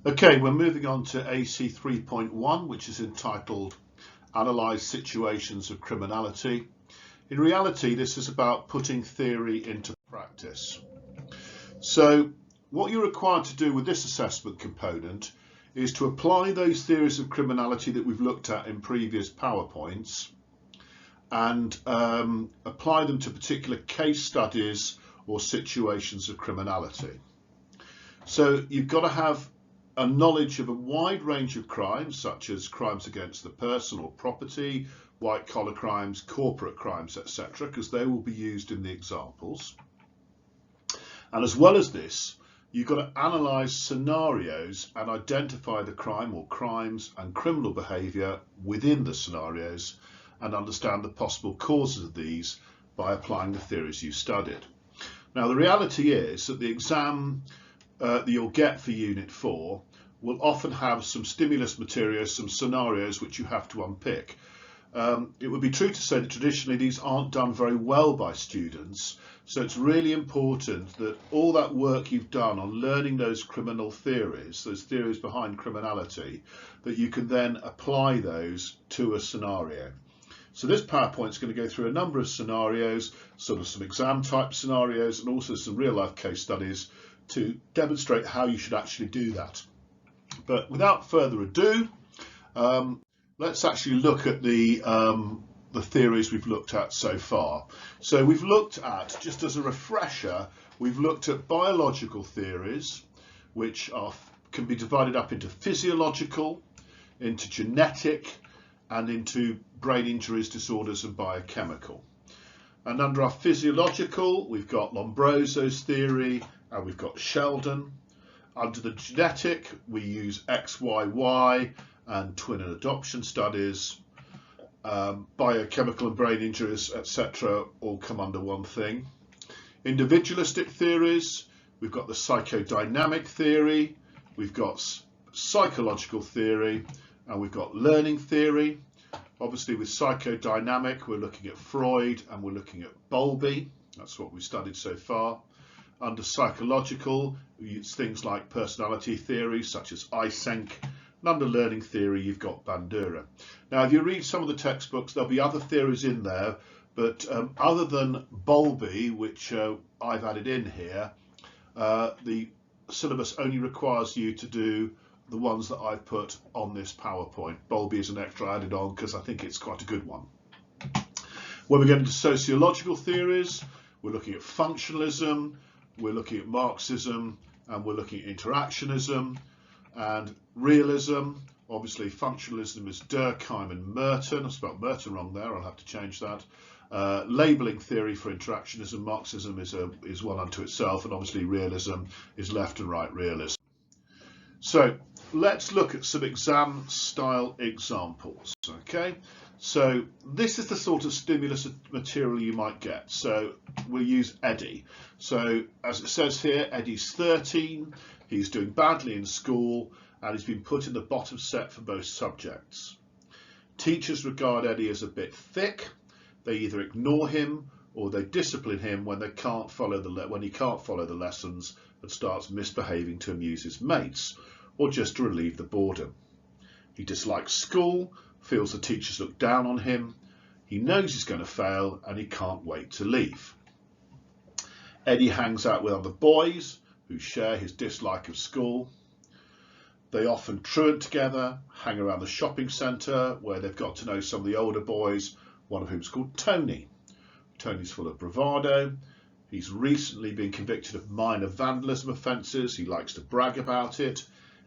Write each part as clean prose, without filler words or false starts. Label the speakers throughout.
Speaker 1: Okay, we're moving on to AC 3.1, which is entitled Analyse Situations of Criminality. In reality, this is about putting theory into practice. So what you're required to do with this assessment component is to apply those theories of criminality that we've looked at in previous PowerPoints and apply them to particular case studies or situations of criminality. So you've got to have a knowledge of a wide range of crimes, such as crimes against the person or property, white-collar crimes, corporate crimes, etc., because they will be used in the examples. And as well as this, you've got to analyse scenarios and identify the crime or crimes and criminal behaviour within the scenarios and understand the possible causes of these by applying the theories you studied. Now, the reality is that the exam that you'll get for Unit 4 will often have some stimulus materials, some scenarios which you have to unpick. It would be true to say that traditionally these aren't done very well by students, so it's really important that all that work you've done on learning those criminal theories, those theories behind criminality, that you can then apply those to a scenario. So this PowerPoint is going to go through a number of scenarios, sort of some exam type scenarios and also some real life case studies to demonstrate how you should actually do that. But without further ado, let's actually look at the theories we've looked at so far. So we've looked at, just as a refresher, we've looked at biological theories, which can be divided up into physiological, into genetic, and into brain injuries, disorders, and biochemical. And under our physiological, we've got Lombroso's theory, and we've got Sheldon. Under the genetic, we use XYY and twin and adoption studies. Biochemical and brain injuries, etc., all come under one thing. Individualistic theories, we've got the psychodynamic theory, we've got psychological theory, and we've got learning theory. Obviously with psychodynamic, we're looking at Freud and we're looking at Bowlby. That's what we've studied so far. Under psychological, it's things like personality theory, such as Eysenck. And under learning theory, you've got Bandura. Now, if you read some of the textbooks, there'll be other theories in there, but other than Bowlby, which I've added in here, the syllabus only requires you to do the ones that I've put on this PowerPoint. Bowlby is an extra added on because I think it's quite a good one. When we get into sociological theories, we're looking at functionalism, we're looking at Marxism, and we're looking at interactionism and realism. Obviously, functionalism is Durkheim and Merton. I spelled Merton wrong there, I'll have to change that. Labelling theory for interactionism, Marxism is one unto itself, and obviously realism is left and right realism. So let's look at some exam style examples. Okay, so this is the sort of stimulus material you might get. So we'll use Eddie. So as it says here, Eddie's 13, he's doing badly in school and he's been put in the bottom set for both subjects. Teachers regard Eddie as a bit thick. They either ignore him or they discipline him when he can't follow the lessons and starts misbehaving to amuse his mates, or just to relieve the boredom. He dislikes school, feels the teachers look down on him, he knows he's going to fail and he can't wait to leave. Eddie hangs out with other boys who share his dislike of school. They often truant together, hang around the shopping centre where they've got to know some of the older boys, one of whom is called Tony. Tony's full of bravado. He's recently been convicted of minor vandalism offences. He likes to brag about it.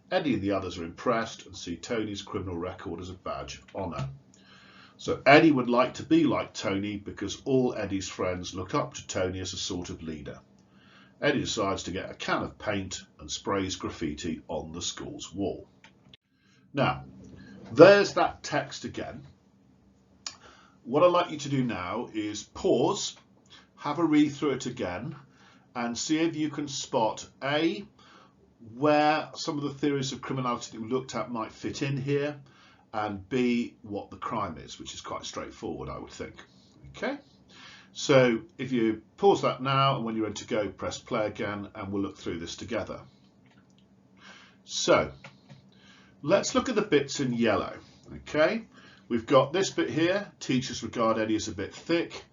Speaker 1: Eddie and the others are impressed and see Tony's criminal record as a badge of honour. So Eddie would like to be like Tony because all Eddie's friends look up to Tony as a sort of leader. Eddie decides to get a can of paint and sprays graffiti on the school's wall. Now, there's that text again. What I'd like you to do now is pause, have a read through it again, and see if you can spot A, where some of the theories of criminality that we looked at might fit in here, and B, what the crime is, which is quite straightforward, I would think. Okay, so if you pause that now, and when you're ready to go, press play again, and we'll look through this together. So let's look at the bits in yellow. Okay, we've got this bit here. Teachers regard Eddie as a bit thick.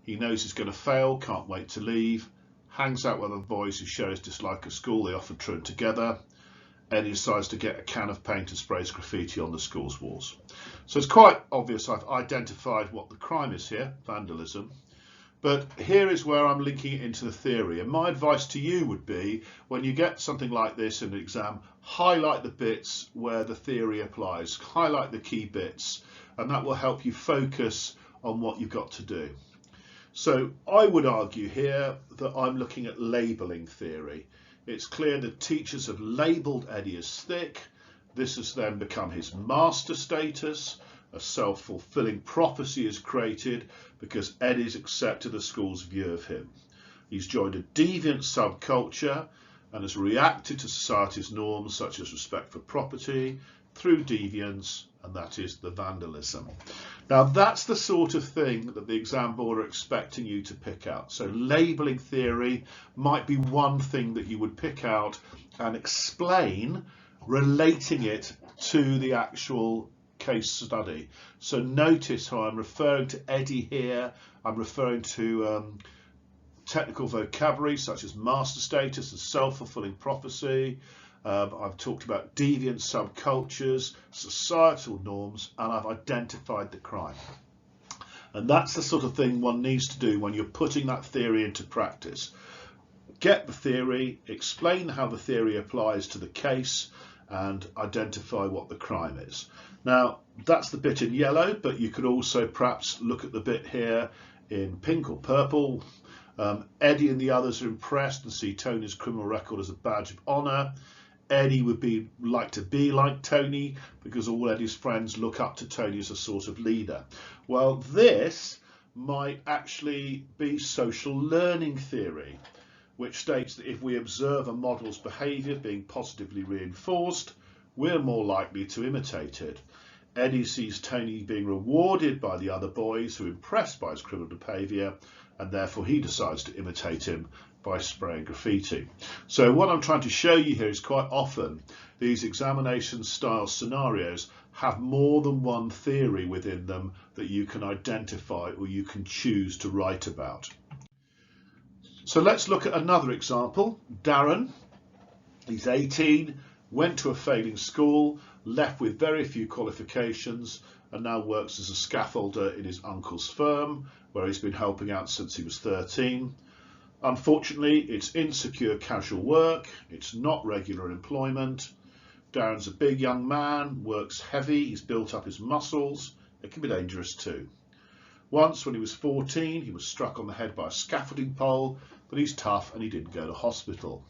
Speaker 1: He knows he's going to fail, can't wait to leave. Hangs out with other boys who show his dislike of school. They often trim together. Eddie decides to get a can of paint and sprays graffiti on the school's walls. So it's quite obvious I've identified what the crime is here, vandalism. But here is where I'm linking it into the theory. And my advice to you would be, when you get something like this in an exam, highlight the bits where the theory applies. Highlight the key bits, and that will help you focus on what you've got to do. So I would argue here that I'm looking at labelling theory. It's clear that teachers have labelled Eddie as thick. This has then become his master status. A self-fulfilling prophecy is created because Eddie's accepted the school's view of him. He's joined a deviant subculture and has reacted to society's norms such as respect for property through deviance, and that is the vandalism. Now that's the sort of thing that the exam board are expecting you to pick out. So labelling theory might be one thing that you would pick out and explain, relating it to the actual case study. So notice how I'm referring to Eddie here. I'm referring to technical vocabulary such as master status and self-fulfilling prophecy. I've talked about deviant subcultures, societal norms, and I've identified the crime. And that's the sort of thing one needs to do when you're putting that theory into practice. Get the theory, explain how the theory applies to the case, and identify what the crime is. Now, that's the bit in yellow, but you could also perhaps look at the bit here in pink or purple. Eddie and the others are impressed and see Tony's criminal record as a badge of honour. Eddie would like to be like Tony because all Eddie's friends look up to Tony as a sort of leader. Well, this might actually be social learning theory, which states that if we observe a model's behaviour being positively reinforced, we're more likely to imitate it. Eddie sees Tony being rewarded by the other boys who are impressed by his criminal behaviour, and therefore he decides to imitate him by spraying graffiti. So what I'm trying to show you here is quite often these examination style scenarios have more than one theory within them that you can identify or you can choose to write about. So let's look at another example. Darren, he's 18, went to a failing school, left with very few qualifications, and now works as a scaffolder in his uncle's firm, where he's been helping out since he was 13. Unfortunately, it's insecure casual work, it's not regular employment. Darren's a big young man, works heavy, he's built up his muscles. It can be dangerous too. Once, when he was 14, he was struck on the head by a scaffolding pole, but he's tough and he didn't go to hospital.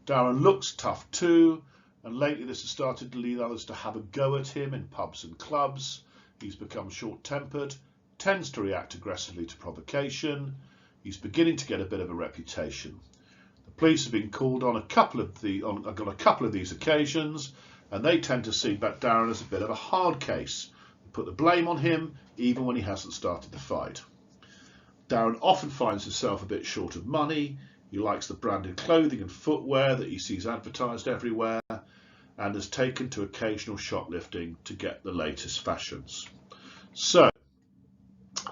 Speaker 1: Darren looks tough too, and lately this has started to lead others to have a go at him in pubs and clubs. He's become short-tempered, tends to react aggressively to provocation. He's beginning to get a bit of a reputation. The police have been called on a couple of these occasions, and they tend to see Darren as a bit of a hard case. They put the blame on him even when he hasn't started the fight. Darren often finds himself a bit short of money. He likes the branded clothing and footwear that he sees advertised everywhere, and has taken to occasional shoplifting to get the latest fashions. So,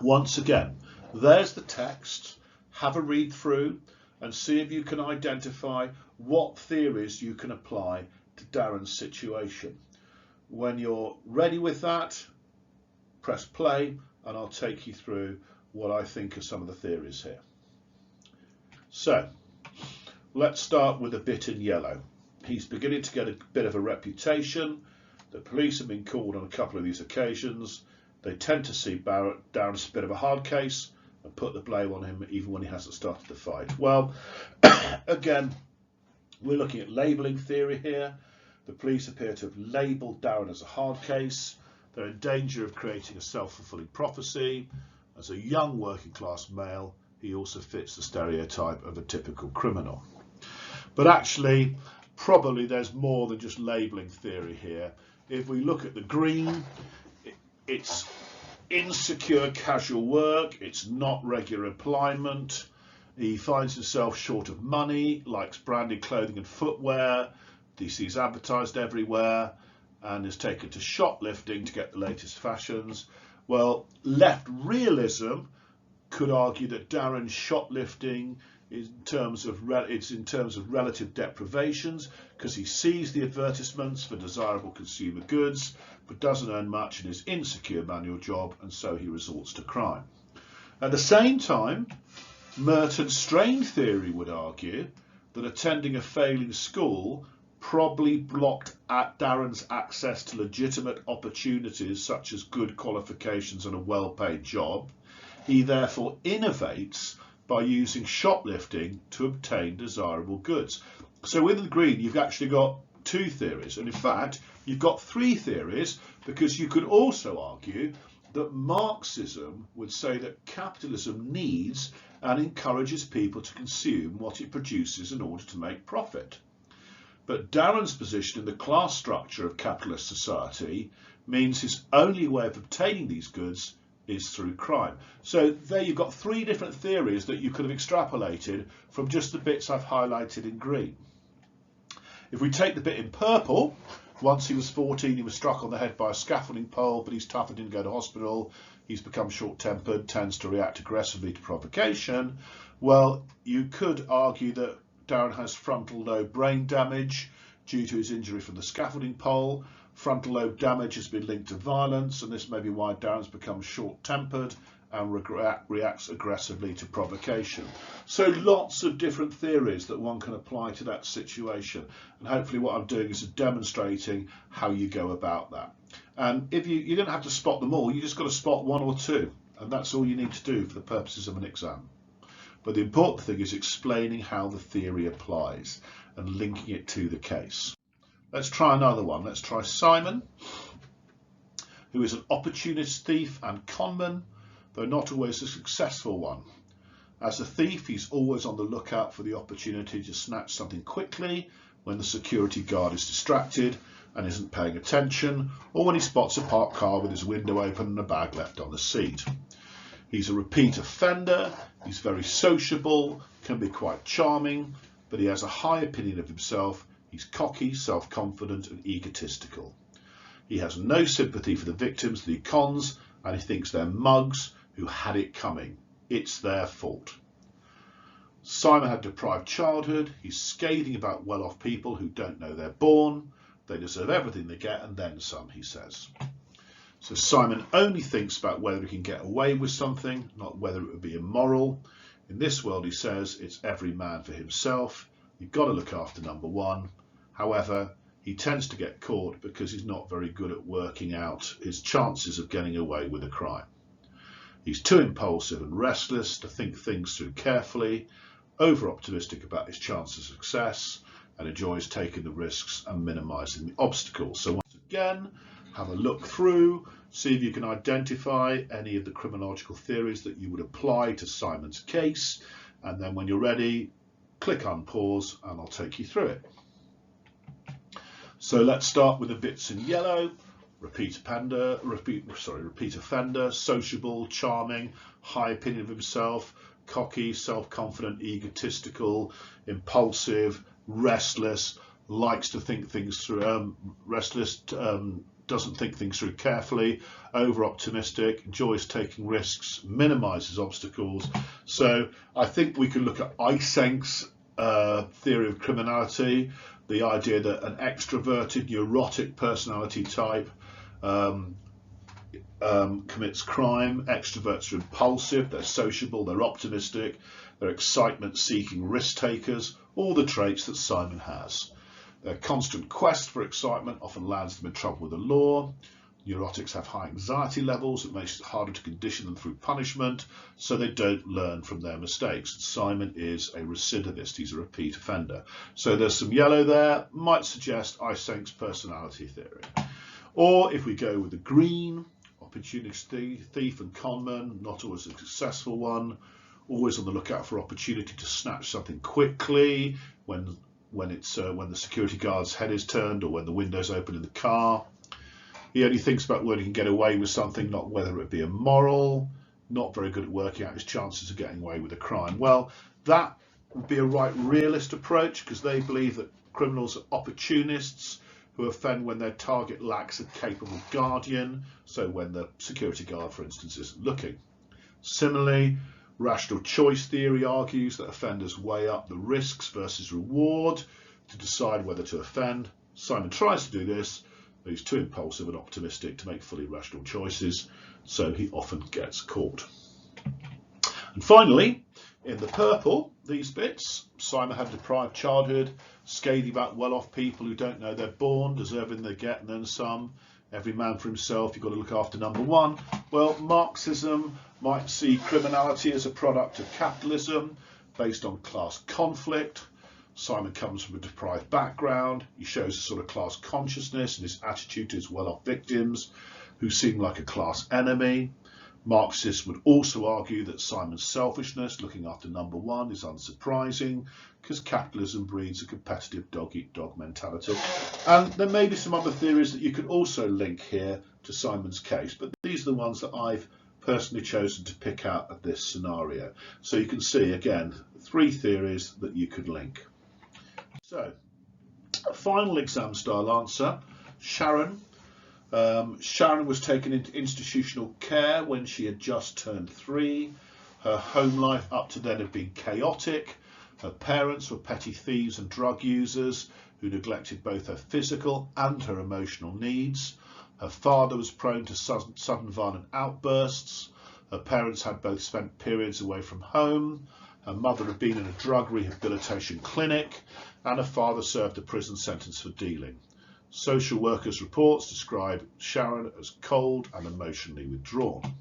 Speaker 1: once again, there's the text. Have a read through and see if you can identify what theories you can apply to Darren's situation. When you're ready with that, press play and I'll take you through what I think are some of the theories here. So, let's start with a bit in yellow. He's beginning to get a bit of a reputation. The police have been called on a couple of these occasions. They tend to see Darren as a bit of a hard case and put the blame on him even when he hasn't started the fight. Well, again, we're looking at labelling theory here. The police appear to have labelled Darren as a hard case. They're in danger of creating a self-fulfilling prophecy. As a young working class male, he also fits the stereotype of a typical criminal. But actually, probably there's more than just labelling theory here. If we look at the green, it's insecure casual work, it's not regular employment, he finds himself short of money, likes branded clothing and footwear, he sees advertised everywhere and is taken to shoplifting to get the latest fashions. Well, left realism could argue that Darren's shoplifting is in terms of relative deprivations, because he sees the advertisements for desirable consumer goods but doesn't earn much in his insecure manual job, and so he resorts to crime. At the same time, Merton's strain theory would argue that attending a failing school probably blocked Darren's access to legitimate opportunities such as good qualifications and a well-paid job. He therefore innovates by using shoplifting to obtain desirable goods. So with green, you've actually got two theories, and in fact you've got three theories, because you could also argue that Marxism would say that capitalism needs and encourages people to consume what it produces in order to make profit. But Darren's position in the class structure of capitalist society means his only way of obtaining these goods is through crime. So there you've got three different theories that you could have extrapolated from just the bits I've highlighted in green. If we take the bit in purple, once he was 14 he was struck on the head by a scaffolding pole, but he's tough and didn't go to hospital. He's become short-tempered, tends to react aggressively to provocation. Well, you could argue that Darren has frontal lobe brain damage due to his injury from the scaffolding pole. Frontal lobe damage has been linked to violence, and this may be why Darren's become short-tempered and reacts aggressively to provocation. So lots of different theories that one can apply to that situation, and hopefully what I'm doing is demonstrating how you go about that. And if you don't have to spot them all, you just got to spot one or two, and that's all you need to do for the purposes of an exam. But the important thing is explaining how the theory applies and linking it to the case. Let's try another one. Let's try Simon, who is an opportunist thief and conman, though not always a successful one. As a thief, he's always on the lookout for the opportunity to snatch something quickly when the security guard is distracted and isn't paying attention, or when he spots a parked car with his window open and a bag left on the seat. He's a repeat offender, he's very sociable, can be quite charming, but he has a high opinion of himself. He's cocky, self-confident and egotistical. He has no sympathy for the victims that he cons, and he thinks they're mugs who had it coming. It's their fault. Simon had a deprived childhood. He's scathing about well-off people who don't know they're born. They deserve everything they get and then some, he says. So Simon only thinks about whether he can get away with something, not whether it would be immoral. In this world, he says, it's every man for himself. You've got to look after number one. However, he tends to get caught because he's not very good at working out his chances of getting away with a crime. He's too impulsive and restless to think things through carefully, over-optimistic about his chance of success, and enjoys taking the risks and minimising the obstacles. So once again, have a look through, see if you can identify any of the criminological theories that you would apply to Simon's case, and then when you're ready, click on pause and I'll take you through it. So let's start with the bits in yellow. Repeat offender, sociable, charming, high opinion of himself, cocky, self-confident, egotistical, impulsive, restless, likes to think things through, doesn't think things through carefully, over-optimistic, enjoys taking risks, minimises obstacles. So I think we can look at Eysenk's theory of criminality, the idea that an extroverted, neurotic personality type commits crime. Extroverts are impulsive, they're sociable, they're optimistic, they're excitement-seeking risk-takers, all the traits that Simon has. Their constant quest for excitement often lands them in trouble with the law. Neurotics have high anxiety levels. It makes it harder to condition them through punishment, so they don't learn from their mistakes. Simon is a recidivist. He's a repeat offender. So there's some yellow there. Might suggest Eysenk's personality theory. Or if we go with the green, opportunist thief and conman, not always a successful one, always on the lookout for opportunity to snatch something quickly when the security guard's head is turned or when the window's open in the car. He only thinks about whether he can get away with something, not whether it be immoral. Not very good at working out his chances of getting away with a crime. Well, that would be a right realist approach, because they believe that Criminals are opportunists who offend when their target lacks a capable guardian, so when the security guard, for instance, isn't looking. Similarly, rational choice theory argues that offenders weigh up the risks versus reward to decide whether to offend. Simon tries to do this, but he's too impulsive and optimistic to make fully rational choices, so he often gets caught. And finally, in the purple, these bits, Simon had a deprived childhood, scathing about well-off people who don't know they're born, deserving they get and then some. Every man for himself, you've got to look after number one. Well, Marxism might see criminality as a product of capitalism based on class conflict. Simon comes from a deprived background. He shows a sort of class consciousness in his attitude to his well-off victims who seem like a class enemy. Marxists would also argue that Simon's selfishness, looking after number one, is unsurprising because capitalism breeds a competitive dog-eat-dog mentality. And there may be some other theories that you could also link here to Simon's case, but these are the ones that I've personally chosen to pick out of this scenario. So you can see, again, 3 theories that you could link. So, a final exam style answer, Sharon. Sharon was taken into institutional care when she had just turned 3. Her home life up to then had been chaotic. Her parents were petty thieves and drug users who neglected both her physical and her emotional needs. Her father was prone to sudden violent outbursts. Her parents had both spent periods away from home. Her mother had been in a drug rehabilitation clinic, and her father served a prison sentence for dealing. Social workers' reports describe Sharon as cold and emotionally withdrawn.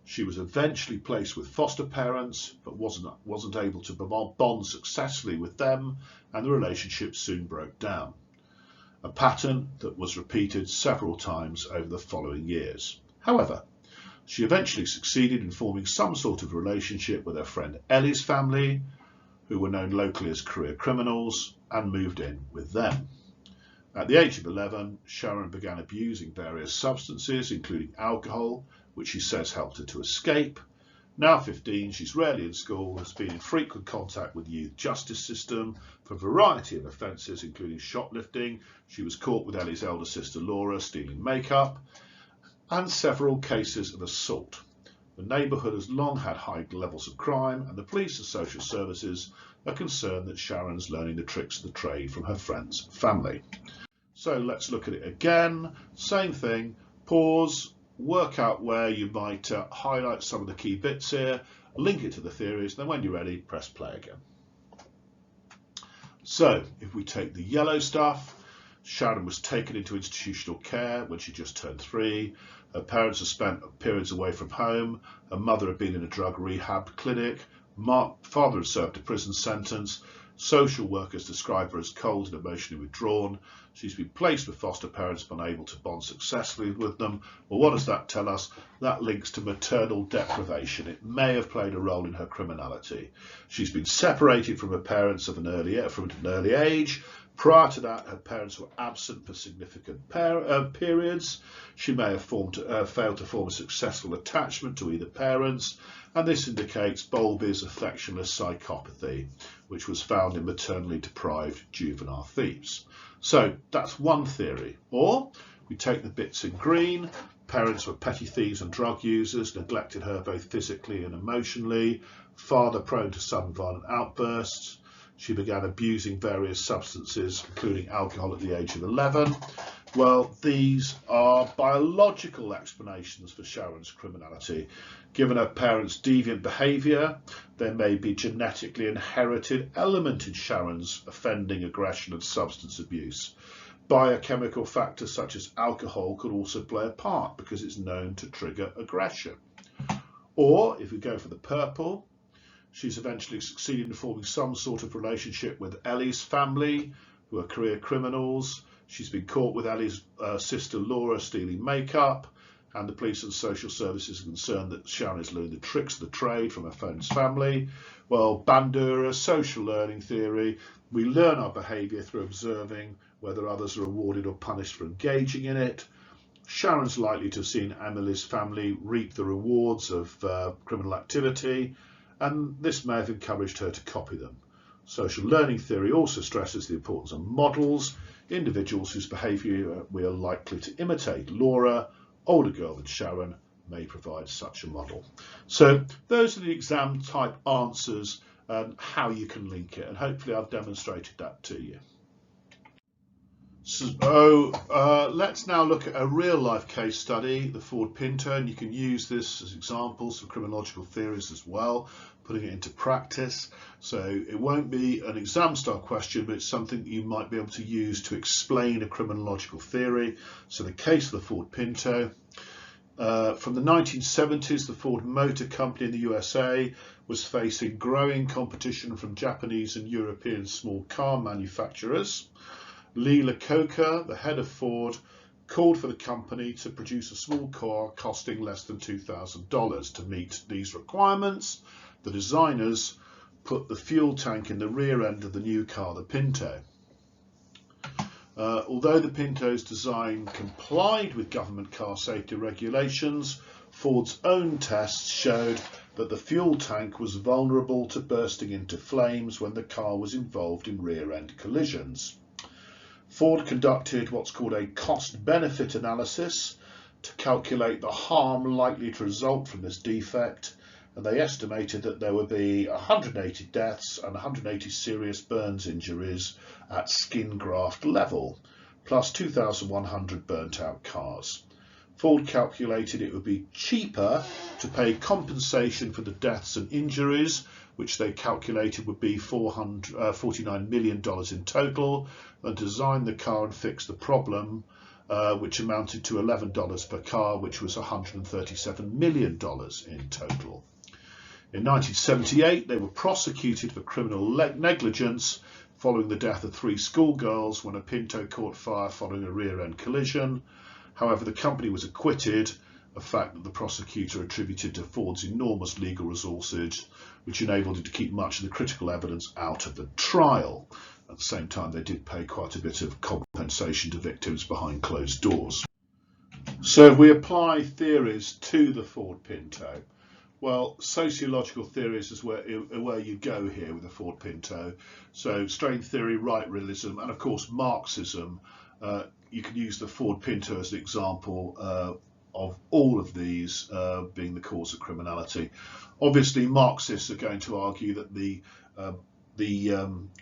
Speaker 1: She was eventually placed with foster parents, but wasn't able to bond successfully with them, and the relationship soon broke down. A pattern that was repeated several times over the following years. However, she eventually succeeded in forming some sort of relationship with her friend Ellie's family, who were known locally as career criminals, and moved in with them. At the age of 11, Sharon began abusing various substances, including alcohol, which she says helped her to escape. Now 15, she's rarely in school, has been in frequent contact with the youth justice system for a variety of offences, including shoplifting. She was caught with Ellie's elder sister Laura stealing makeup, and several cases of assault. The neighbourhood has long had high levels of crime, and the police and social services are concerned that Sharon's learning the tricks of the trade from her friends and family. So let's look at it again. Same thing, pause, work out where you might highlight some of the key bits here, link it to the theories, then when you're ready, press play again. So if we take the yellow stuff, Sharon was taken into institutional care when she just turned 3. Her parents had spent periods away from home. Her mother had been in a drug rehab clinic. Father had served a prison sentence. Social workers describe her as cold and emotionally withdrawn. She's been placed with foster parents but unable to bond successfully with them. Well, what does that tell us? That links to maternal deprivation. It may have played a role in her criminality. She's been separated from her parents from an early age. Prior to that, her parents were absent for significant periods. She may have failed to form a successful attachment to either parents, and this indicates Bowlby's affectionless psychopathy, which was found in maternally deprived juvenile thieves. So that's one theory. Or we take the bits in green. Parents were petty thieves and drug users, neglected her both physically and emotionally. Father prone to sudden violent outbursts. She began abusing various substances, including alcohol, at the age of 11. Well, these are biological explanations for Sharon's criminality. Given her parents' deviant behaviour, there may be genetically inherited element in Sharon's offending, aggression and substance abuse. Biochemical factors such as alcohol could also play a part because it's known to trigger aggression. Or, if we go for the purple, she's eventually succeeded in forming some sort of relationship with Ellie's family, who are career criminals. She's been caught with Ellie's sister Laura stealing makeup, and the police and social services are concerned that Sharon is learning the tricks of the trade from her friend's family. Well, Bandura, social learning theory, we learn our behaviour through observing whether others are rewarded or punished for engaging in it. Sharon's likely to have seen Emily's family reap the rewards of criminal activity, and this may have encouraged her to copy them. Social learning theory also stresses the importance of models, individuals whose behaviour we are likely to imitate. Laura, older girl than Sharon, may provide such a model. So those are the exam type answers and how you can link it, and hopefully I've demonstrated that to you. So let's now look at a real life case study, the Ford Pinto, and you can use this as examples for criminological theories as well, putting it into practice. So it won't be an exam style question, but it's something you might be able to use to explain a criminological theory. So the case of the Ford Pinto. From the 1970s, the Ford Motor Company in the USA was facing growing competition from Japanese and European small car manufacturers. Lee Iacocca, the head of Ford, called for the company to produce a small car costing less than $2,000. To meet these requirements, the designers put the fuel tank in the rear end of the new car, the Pinto. Although the Pinto's design complied with government car safety regulations, Ford's own tests showed that the fuel tank was vulnerable to bursting into flames when the car was involved in rear-end collisions. Ford conducted what's called a cost-benefit analysis to calculate the harm likely to result from this defect, and they estimated that there would be 180 deaths and 180 serious burns injuries at skin graft level, plus 2,100 burnt out cars. Ford calculated it would be cheaper to pay compensation for the deaths and injuries, which they calculated would be $49 million in total, than design the car and fix the problem, which amounted to $11 per car, which was $137 million in total. In 1978, they were prosecuted for criminal negligence following the death of 3 schoolgirls when a Pinto caught fire following a rear-end collision. However, the company was acquitted, a fact that the prosecutor attributed to Ford's enormous legal resources, which enabled it to keep much of the critical evidence out of the trial. At the same time, they did pay quite a bit of compensation to victims behind closed doors. So if we apply theories to the Ford Pinto, well, sociological theories is where you go here with the Ford Pinto. So strain theory, right realism, and of course Marxism. You can use the Ford Pinto as an example of all of these being the cause of criminality. Obviously, Marxists are going to argue that the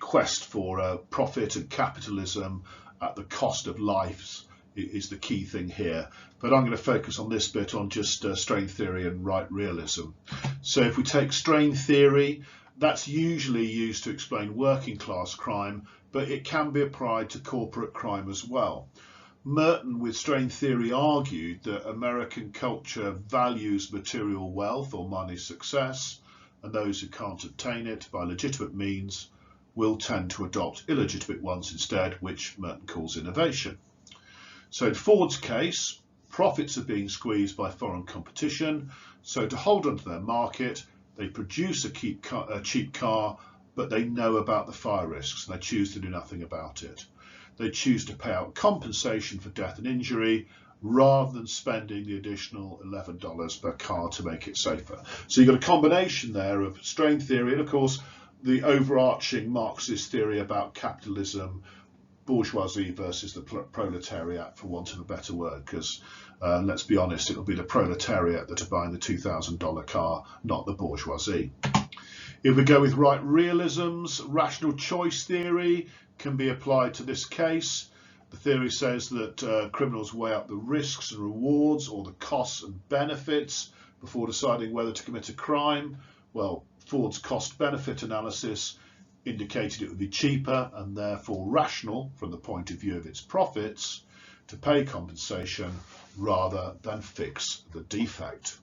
Speaker 1: quest for profit and capitalism at the cost of lives is the key thing here, but I'm going to focus on this bit on just strain theory and right realism. So if we take strain theory, that's usually used to explain working class crime, but it can be applied to corporate crime as well. Merton with strain theory argued that American culture values material wealth or money success, and those who can't obtain it by legitimate means will tend to adopt illegitimate ones instead, which Merton calls innovation. So in Ford's case, profits are being squeezed by foreign competition, so to hold onto their market, they produce a cheap car, but they know about the fire risks and they choose to do nothing about it. They choose to pay out compensation for death and injury rather than spending the additional $11 per car to make it safer. So you've got a combination there of strain theory and of course the overarching Marxist theory about capitalism, bourgeoisie versus the proletariat, for want of a better word, because let's be honest, it'll be the proletariat that are buying the $2,000 car, not the bourgeoisie. If we go with right realisms, rational choice theory can be applied to this case. The theory says that criminals weigh up the risks and rewards, or the costs and benefits, before deciding whether to commit a crime. Well, Ford's cost-benefit analysis indicated it would be cheaper and therefore rational from the point of view of its profits to pay compensation rather than fix the defect.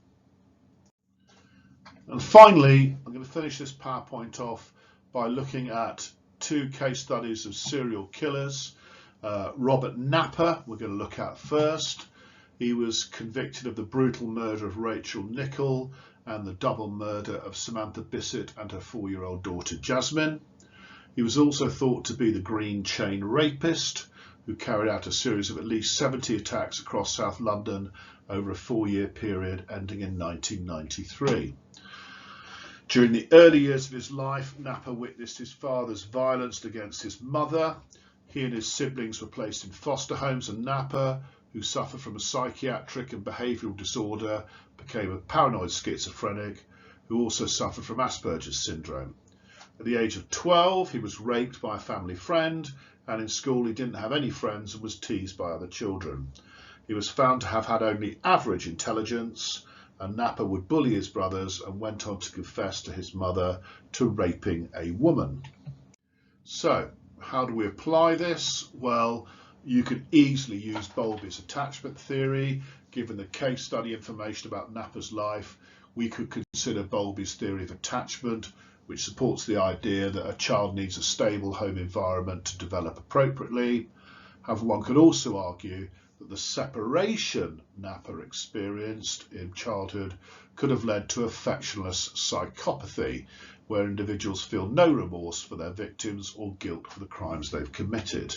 Speaker 1: And finally, I'm going to finish this PowerPoint off by looking at 2 case studies of serial killers. Robert Napper we're going to look at first. He was convicted of the brutal murder of Rachel Nichol and the double murder of Samantha Bissett and her 4-year-old daughter Jasmine. He was also thought to be the Green Chain rapist who carried out a series of at least 70 attacks across South London over a 4-year period ending in 1993. During the early years of his life, Napper witnessed his father's violence against his mother. He and his siblings were placed in foster homes, and Napper, who suffered from a psychiatric and behavioural disorder, became a paranoid schizophrenic who also suffered from Asperger's syndrome. At the age of 12, he was raped by a family friend, and in school he didn't have any friends and was teased by other children. He was found to have had only average intelligence, and Napper would bully his brothers and went on to confess to his mother to raping a woman. So, how do we apply this? Well, you could easily use Bowlby's attachment theory. Given the case study information about Napper's life, we could consider Bowlby's theory of attachment, which supports the idea that a child needs a stable home environment to develop appropriately. However, one could also argue that the separation Napper experienced in childhood could have led to affectionless psychopathy, where individuals feel no remorse for their victims or guilt for the crimes they've committed.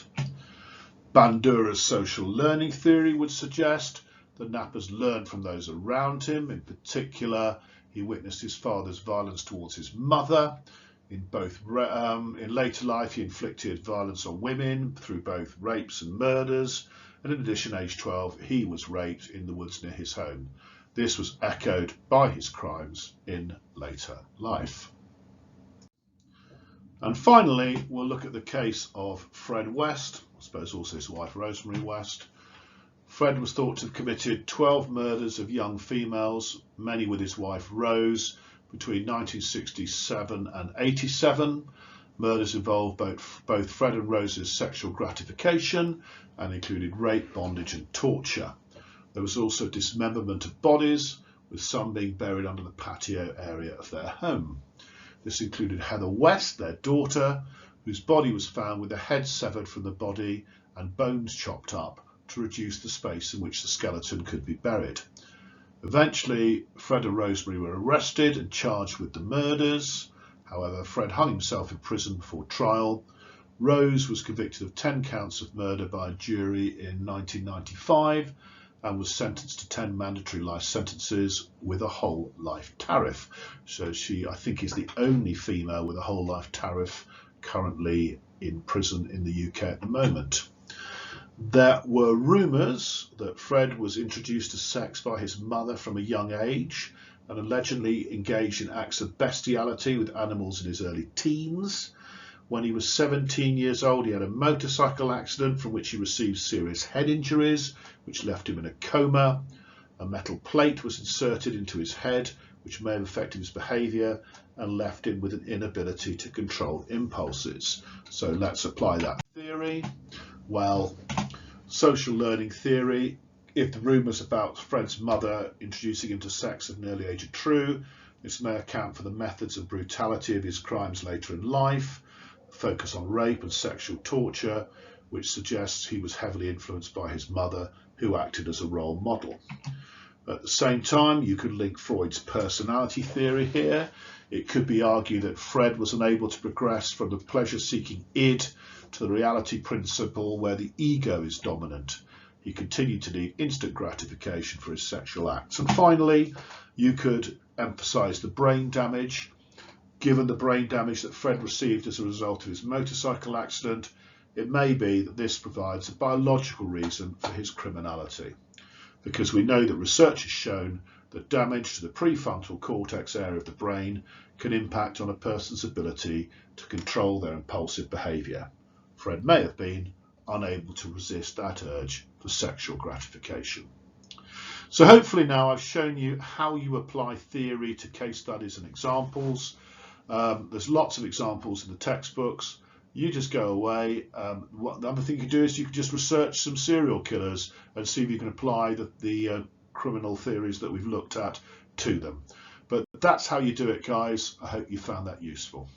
Speaker 1: Bandura's social learning theory would suggest that Napper's learned from those around him. In particular, he witnessed his father's violence towards his mother. In later life, he inflicted violence on women through both rapes and murders. And in addition, age 12, he was raped in the woods near his home. This was echoed by his crimes in later life. And finally, we'll look at the case of Fred West, I suppose also his wife Rosemary West. Fred was thought to have committed 12 murders of young females, many with his wife Rose, between 1967 and 87. Murders involved both Fred and Rose's sexual gratification and included rape, bondage and torture. There was also dismemberment of bodies, with some being buried under the patio area of their home. This included Heather West, their daughter, whose body was found with the head severed from the body and bones chopped up to reduce the space in which the skeleton could be buried. Eventually, Fred and Rosemary were arrested and charged with the murders. However, Fred hung himself in prison before trial. Rose was convicted of 10 counts of murder by a jury in 1995 and was sentenced to 10 mandatory life sentences with a whole life tariff. So she, I think, is the only female with a whole life tariff currently in prison in the UK at the moment. There were rumours that Fred was introduced to sex by his mother from a young age and allegedly engaged in acts of bestiality with animals in his early teens. When he was 17 years old, he had a motorcycle accident from which he received serious head injuries, which left him in a coma. A metal plate was inserted into his head, which may have affected his behaviour and left him with an inability to control impulses. So let's apply that theory. Well, social learning theory, if the rumours about Fred's mother introducing him to sex at an early age are true, this may account for the methods and brutality of his crimes later in life, focus on rape and sexual torture, which suggests he was heavily influenced by his mother, who acted as a role model. At the same time, you could link Freud's personality theory here. It could be argued that Fred was unable to progress from the pleasure-seeking id to the reality principle where the ego is dominant. He continued to need instant gratification for his sexual acts. And finally, you could emphasise the brain damage. Given the brain damage that Fred received as a result of his motorcycle accident, it may be that this provides a biological reason for his criminality, because we know that research has shown that damage to the prefrontal cortex area of the brain can impact on a person's ability to control their impulsive behaviour. Fred may have been unable to resist that urge for sexual gratification. So hopefully now I've shown you how you apply theory to case studies and examples. There's lots of examples in the textbooks. You just go away. What the other thing you can do is you can just research some serial killers and see if you can apply the criminal theories that we've looked at to them. But that's how you do it, guys. I hope you found that useful.